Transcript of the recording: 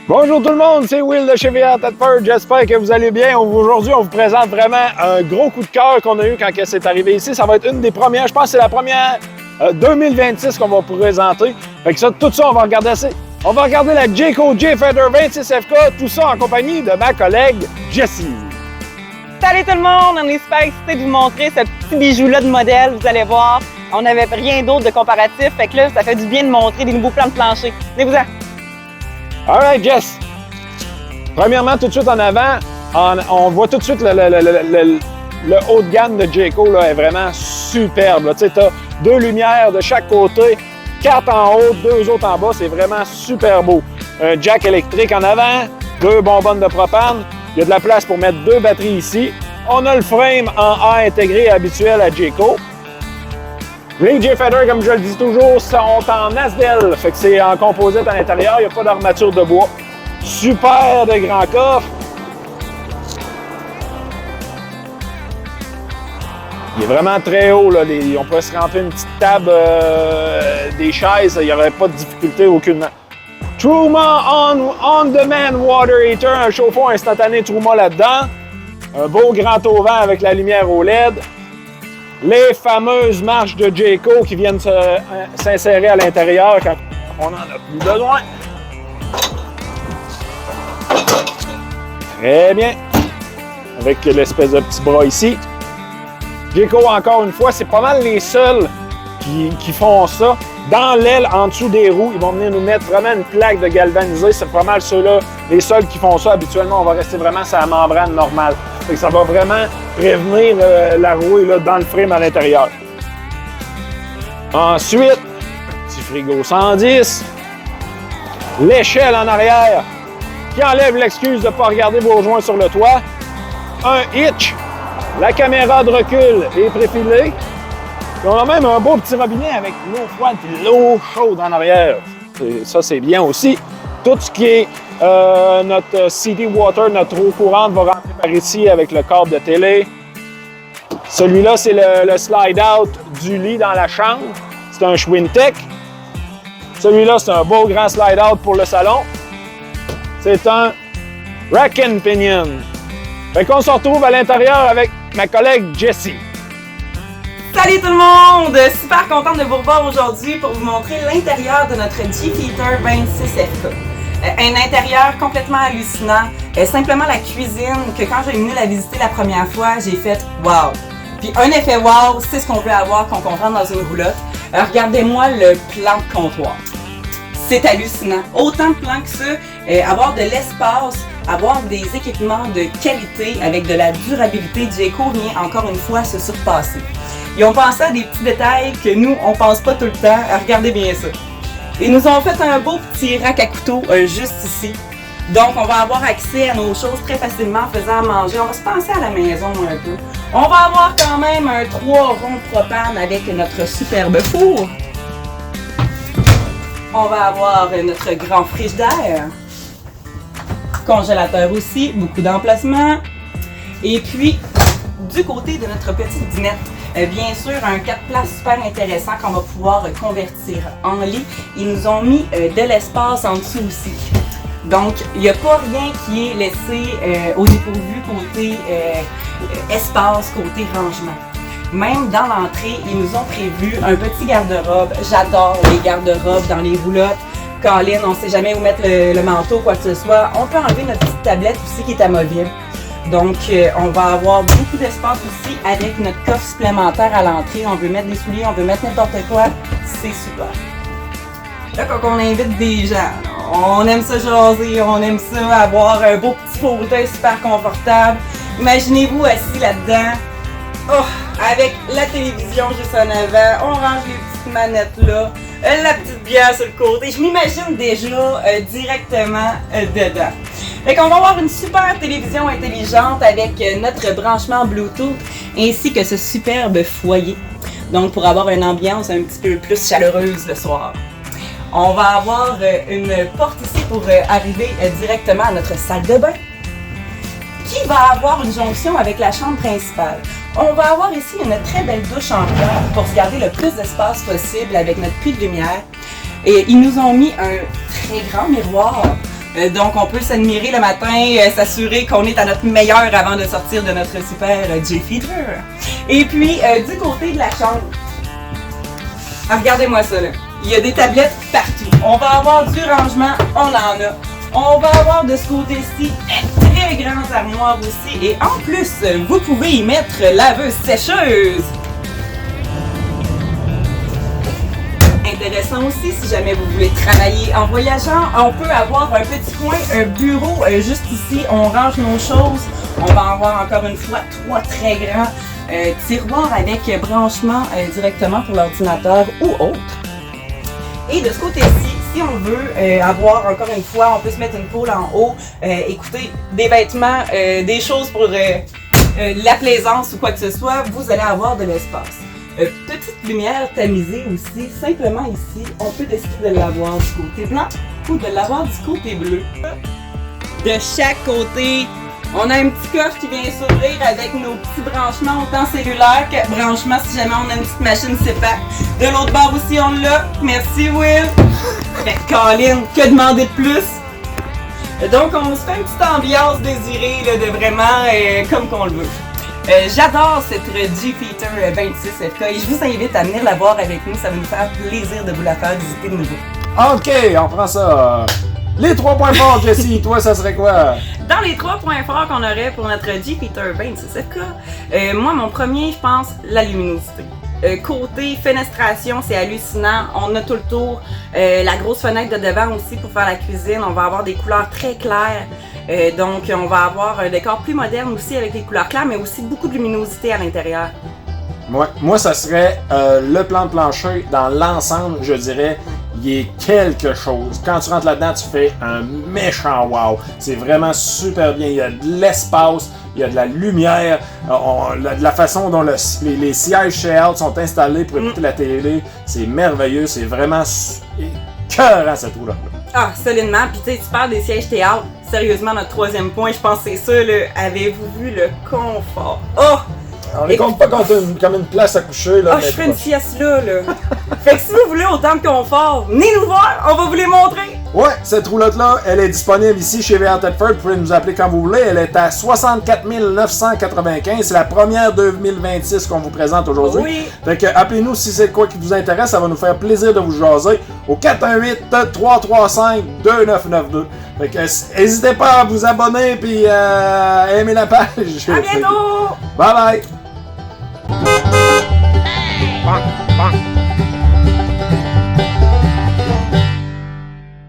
Bonjour tout le monde, c'est Will de chez VR Thetford. J'espère que vous allez bien. Aujourd'hui, on vous présente vraiment un gros coup de cœur qu'on a eu quand c'est arrivé ici. Ça va être une des premières, je pense que c'est la première 2026 qu'on va vous présenter. Fait que ça, tout ça, on va regarder ça. On va regarder la Jayco Jayfader 26FK, tout ça en compagnie de ma collègue Jessie. Salut tout le monde, on est super excités de vous montrer ce petit bijou-là de modèle. Vous allez voir, on n'avait rien d'autre de comparatif. Fait que là, ça fait du bien de montrer des nouveaux plans de plancher. Venez-vous-en. Alright, Jess. Premièrement, tout de suite en avant, on voit tout de suite le haut de gamme de Jayco là, est vraiment superbe. Tu sais, tu as deux lumières de chaque côté, 4 en haut, 2 autres en bas. C'est vraiment super beau. Un jack électrique en avant, 2 bonbonnes de propane. Il y a de la place pour mettre 2 batteries ici. On a le frame en A intégré habituel à Jayco. Les Jayfader, comme je le dis toujours, sont en Asdel. Fait que c'est en composite à l'intérieur, il n'y a pas d'armature de bois. Super de grand coffre. Il est vraiment très haut. Là. On pourrait se rentrer une petite table des chaises, il n'y aurait pas de difficulté aucunement. Truma On-Demand Water Heater, un chauffe-eau instantané Truma là-dedans. Un beau grand auvent avec la lumière OLED. Les fameuses marches de Jayco qui viennent s'insérer à l'intérieur quand on n'en a plus besoin. Très bien. Avec l'espèce de petit bras ici. Jayco, encore une fois, c'est pas mal les seuls qui font ça. Dans l'aile, en dessous des roues, ils vont venir nous mettre vraiment une plaque de galvanisé. C'est pas mal ceux-là, les seuls qui font ça. Habituellement, on va rester vraiment sur la membrane normale. Fait que ça va vraiment prévenir la rouille là, dans le frame à l'intérieur. Ensuite, petit frigo 110. L'échelle en arrière qui enlève l'excuse de ne pas regarder vos joints sur le toit. Un hitch. La caméra de recul est préfilée. Puis on a même un beau petit robinet avec l'eau froide et l'eau chaude en arrière. Ça, c'est bien aussi. Tout ce qui est notre CD Water, notre eau courante, va rentrer par ici avec le câble de télé. Celui-là, c'est le slide-out du lit dans la chambre. C'est un Schwintek. Celui-là, c'est un beau grand slide-out pour le salon. C'est un Rack and Pinion. Fait qu'on se retrouve à l'intérieur avec ma collègue Jessie. Salut tout le monde! Super contente de vous revoir aujourd'hui pour vous montrer l'intérieur de notre Jayfader 26FK. Un intérieur complètement hallucinant. Simplement la cuisine, que quand j'ai venu la visiter la première fois, j'ai fait « wow ». Puis un effet « wow », c'est ce qu'on veut avoir quand on rentre dans une roulotte. Regardez-moi le plan de comptoir. C'est hallucinant. Autant de plans que ça, avoir de l'espace, avoir des équipements de qualité avec de la durabilité. Jayco vient encore une fois se surpasser. Ils ont pensé à des petits détails que nous, on pense pas tout le temps. Regardez bien ça. Ils nous ont fait un beau petit rack à couteau juste ici. Donc, on va avoir accès à nos choses très facilement en faisant à manger. On va se penser à la maison un peu. On va avoir quand même un 3 ronds propane avec notre superbe four. On va avoir notre grand frigidaire. Congélateur aussi, beaucoup d'emplacements. Et puis, du côté de notre petite dinette, bien sûr, un 4 places super intéressant qu'on va pouvoir convertir en lit. Ils nous ont mis de l'espace en dessous aussi. Donc, il n'y a pas rien qui est laissé au dépourvu côté espace, côté rangement. Même dans l'entrée, ils nous ont prévu un petit garde-robe. J'adore les garde-robes dans les roulottes. Colin, on ne sait jamais où mettre le manteau, quoi que ce soit. On peut enlever notre petite tablette aussi qui est amovible. Donc, on va avoir beaucoup d'espace aussi avec notre coffre supplémentaire à l'entrée. On veut mettre des souliers, on veut mettre n'importe quoi. C'est super. Là, quand on invite des gens, on aime ça jaser, on aime ça avoir un beau petit fauteuil super confortable. Imaginez-vous assis là-dedans, avec la télévision juste en avant, on range les petites manettes là, la petite bière sur le côté. Je m'imagine déjà directement dedans. Fait qu'on va avoir une super télévision intelligente avec notre branchement Bluetooth ainsi que ce superbe foyer. Donc pour avoir une ambiance un petit peu plus chaleureuse le soir. On va avoir une porte ici pour arriver directement à notre salle de bain qui va avoir une jonction avec la chambre principale. On va avoir ici une très belle douche en plâtre pour se garder le plus d'espace possible avec notre puits de lumière. Et ils nous ont mis un très grand miroir Donc on peut s'admirer le matin, s'assurer qu'on est à notre meilleur avant de sortir de notre super J-Feeder. Et puis du côté de la chambre, regardez-moi ça là. Il y a des tablettes partout. On va avoir du rangement, on en a. On va avoir de ce côté-ci une très grande armoire aussi. Et en plus, vous pouvez y mettre laveuse-sécheuse. Intéressant aussi, si jamais vous voulez travailler en voyageant, on peut avoir un petit coin, un bureau juste ici. On range nos choses. On va avoir encore une fois 3 très grands tiroirs avec branchement directement pour l'ordinateur ou autre. Et de ce côté-ci, si on veut avoir, encore une fois, on peut se mettre une pôle en haut, écoutez, des vêtements, des choses pour la plaisance ou quoi que ce soit, vous allez avoir de l'espace. Petite lumière tamisée aussi, simplement ici, on peut décider de l'avoir du côté blanc ou de l'avoir du côté bleu. De chaque côté, on a un petit coffre qui vient s'ouvrir avec nos petits branchements, autant cellulaires que branchements si jamais on a une petite machine CEPAC. De l'autre bord aussi, on l'a. Merci, Will. Mais Colin, que demander de plus? Donc, on se fait une petite ambiance désirée là, de vraiment comme qu'on le veut. J'adore cette J-Feeder 26FK et je vous invite à venir la voir avec nous. Ça va nous faire plaisir de vous la faire visiter de nouveau. OK, on prend ça. Les 3 points forts, Jessie, toi, ça serait quoi? Dans les 3 points forts qu'on aurait pour notre J-Feeder 26FK, moi, mon premier, je pense, la luminosité. Côté fenestration, c'est hallucinant. On a tout le tour. La grosse fenêtre de devant aussi pour faire la cuisine. On va avoir des couleurs très claires. Donc, on va avoir un décor plus moderne aussi avec des couleurs claires, mais aussi beaucoup de luminosité à l'intérieur. Moi, ça serait le plan de plancher dans l'ensemble, je dirais. Il est quelque chose. Quand tu rentres là-dedans, tu fais un méchant wow. C'est vraiment super bien. Il y a de l'espace, il y a de la lumière, la façon dont les sièges chez Out sont installés pour écouter la télé, c'est merveilleux. C'est vraiment écœurant cette roue-là. Ah, solidement. Puis tu sais, tu parles des sièges théâtre. Sérieusement, notre 3e point, je pense que c'est ça, là. Avez-vous vu le confort? Oh! On les compte pas comme une place à coucher. Là, je ferai une sieste là. Fait que si vous voulez autant de confort, venez nous voir, on va vous les montrer. Ouais, cette roulotte-là, elle est disponible ici chez VR Tedford. Vous pouvez nous appeler quand vous voulez. Elle est à 64 995. C'est la première 2026 qu'on vous présente aujourd'hui. Oui. Fait que appelez-nous si c'est quoi qui vous intéresse. Ça va nous faire plaisir de vous jaser au 418-335-2992. Fait que n'hésitez pas à vous abonner et aimer la page. À bientôt! Bye bye! Bang, bang.